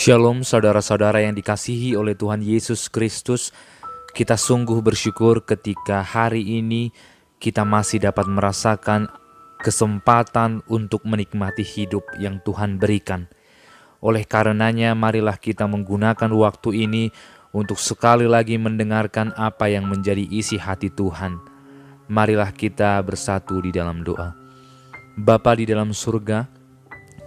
Shalom saudara-saudara yang dikasihi oleh Tuhan Yesus Kristus. Kita sungguh bersyukur ketika hari ini kita masih dapat merasakan kesempatan untuk menikmati hidup yang Tuhan berikan. Oleh karenanya marilah kita menggunakan waktu ini untuk sekali lagi mendengarkan apa yang menjadi isi hati Tuhan. Marilah kita bersatu di dalam doa. Bapa di dalam surga,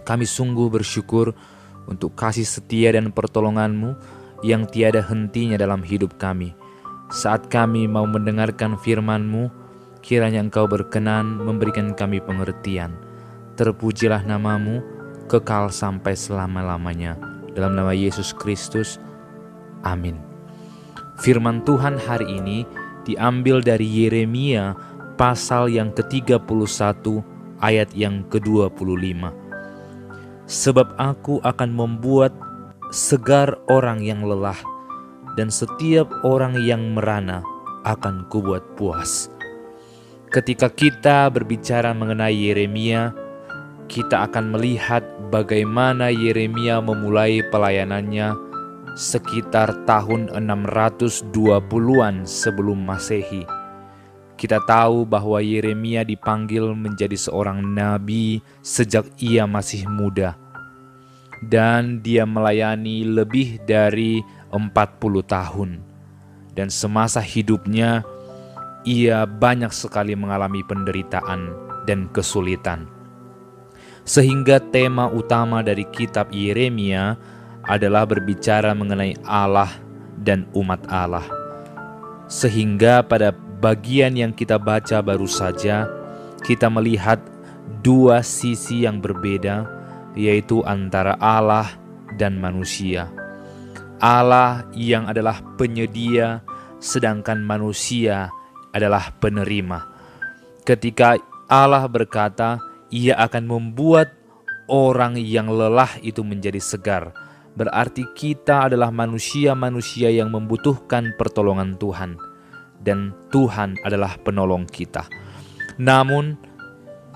kami sungguh bersyukur untuk kasih setia dan pertolongan-Mu yang tiada hentinya dalam hidup kami. Saat kami mau mendengarkan firman-Mu, kiranya Engkau berkenan memberikan kami pengertian. Terpujilah nama-Mu, kekal sampai selama-lamanya. Dalam nama Yesus Kristus, amin. Firman Tuhan hari ini diambil dari Yeremia pasal yang ke-31 ayat yang ke-25. Sebab aku akan membuat segar orang yang lelah, dan setiap orang yang merana akan kubuat puas. Ketika kita berbicara mengenai Yeremia, kita akan melihat bagaimana Yeremia memulai pelayanannya sekitar tahun 620-an sebelum Masehi. Kita tahu bahwa Yeremia dipanggil menjadi seorang nabi sejak ia masih muda. Dan dia melayani lebih dari 40 tahun. Dan semasa hidupnya, ia banyak sekali mengalami penderitaan dan kesulitan. Sehingga tema utama dari kitab Yeremia adalah berbicara mengenai Allah dan umat Allah. Sehingga pada bagian yang kita baca baru saja, kita melihat dua sisi yang berbeda, yaitu antara Allah dan manusia. Allah yang adalah penyedia, sedangkan manusia adalah penerima. Ketika Allah berkata, Ia akan membuat orang yang lelah itu menjadi segar, berarti kita adalah manusia-manusia yang membutuhkan pertolongan Tuhan. Dan Tuhan adalah penolong kita. Namun,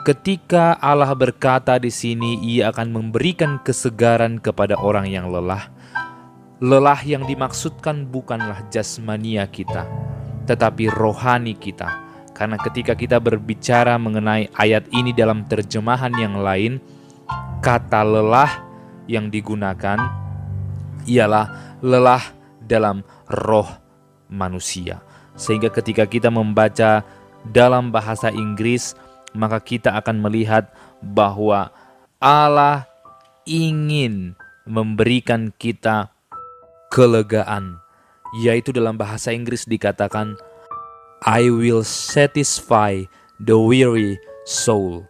ketika Allah berkata di sini, Ia akan memberikan kesegaran kepada orang yang lelah. Lelah yang dimaksudkan bukanlah jasmania kita, tetapi rohani kita. Karena ketika kita berbicara mengenai ayat ini dalam terjemahan yang lain, kata lelah yang digunakan ialah lelah dalam roh manusia. Sehingga ketika kita membaca dalam bahasa Inggris, maka kita akan melihat bahwa Allah ingin memberikan kita kelegaan. Yaitu dalam bahasa Inggris dikatakan, I will satisfy the weary soul.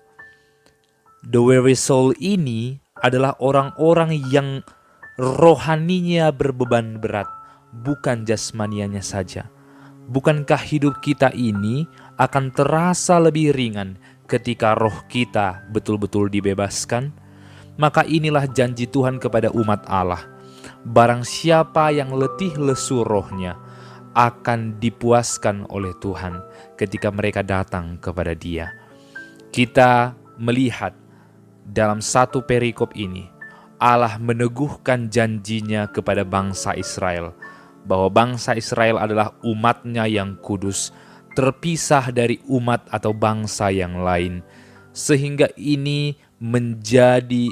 The weary soul ini adalah orang-orang yang rohaninya berbeban berat, bukan jasmanianya saja. Bukankah hidup kita ini akan terasa lebih ringan ketika roh kita betul-betul dibebaskan? Maka inilah janji Tuhan kepada umat Allah. Barang siapa yang letih lesu rohnya akan dipuaskan oleh Tuhan ketika mereka datang kepada Dia. Kita melihat dalam satu perikop ini, Allah meneguhkan janjinya kepada bangsa Israel, bahwa bangsa Israel adalah umatnya yang kudus, terpisah dari umat atau bangsa yang lain. Sehingga ini menjadi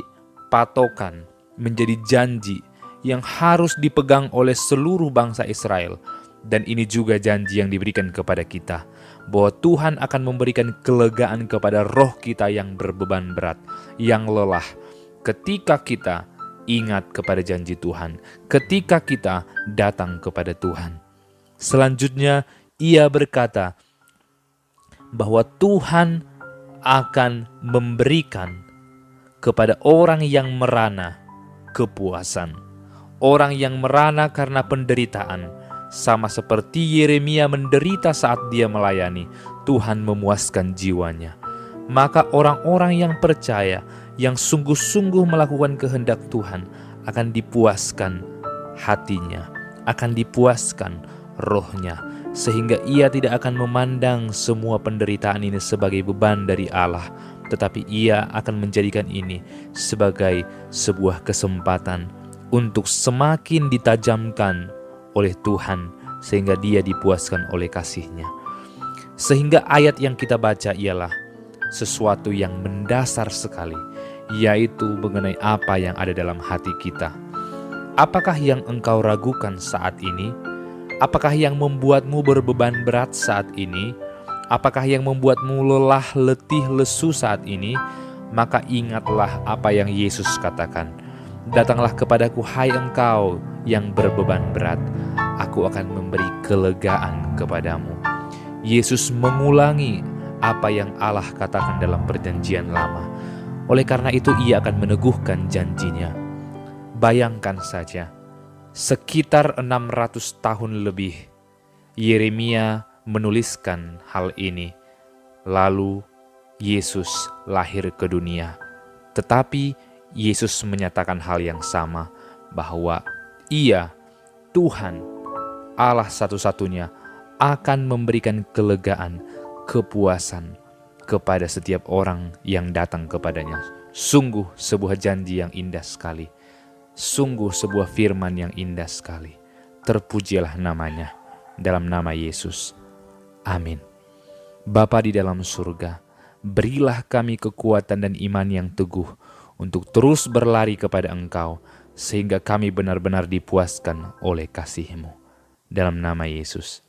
patokan, menjadi janji yang harus dipegang oleh seluruh bangsa Israel. Dan ini juga janji yang diberikan kepada kita, bahwa Tuhan akan memberikan kelegaan kepada roh kita yang berbeban berat, yang lelah, ketika kita ingat kepada janji Tuhan, ketika kita datang kepada Tuhan. Selanjutnya, Ia berkata bahwa Tuhan akan memberikan kepada orang yang merana kepuasan. Orang yang merana karena penderitaan, sama seperti Yeremia menderita saat dia melayani, Tuhan memuaskan jiwanya. Maka orang-orang yang percaya, yang sungguh-sungguh melakukan kehendak Tuhan, akan dipuaskan hatinya, akan dipuaskan rohnya, sehingga ia tidak akan memandang semua penderitaan ini sebagai beban dari Allah, tetapi ia akan menjadikan ini sebagai sebuah kesempatan untuk semakin ditajamkan oleh Tuhan sehingga dia dipuaskan oleh kasih-Nya. Sehingga ayat yang kita baca ialah sesuatu yang mendasar sekali, yaitu mengenai apa yang ada dalam hati kita. Apakah yang engkau ragukan saat ini? Apakah yang membuatmu berbeban berat saat ini? Apakah yang membuatmu lelah, letih, lesu saat ini? Maka ingatlah apa yang Yesus katakan. Datanglah kepadaku, hai engkau yang berbeban berat, aku akan memberi kelegaan kepadamu. Yesus mengulangi apa yang Allah katakan dalam perjanjian lama. Oleh karena itu ia akan meneguhkan janjinya. Bayangkan saja, sekitar 600 tahun lebih Yeremia menuliskan hal ini. Lalu Yesus lahir ke dunia. Tetapi Yesus menyatakan hal yang sama, bahwa Ia, Tuhan, Allah satu-satunya, akan memberikan kelegaan, kepuasan kepada setiap orang yang datang kepadanya. Sungguh sebuah janji yang indah sekali. Sungguh sebuah firman yang indah sekali. Terpujilah namanya, dalam nama Yesus. Amin. Bapa di dalam surga, berilah kami kekuatan dan iman yang teguh untuk terus berlari kepada Engkau, sehingga kami benar-benar dipuaskan oleh kasih-Mu. Dalam nama Yesus.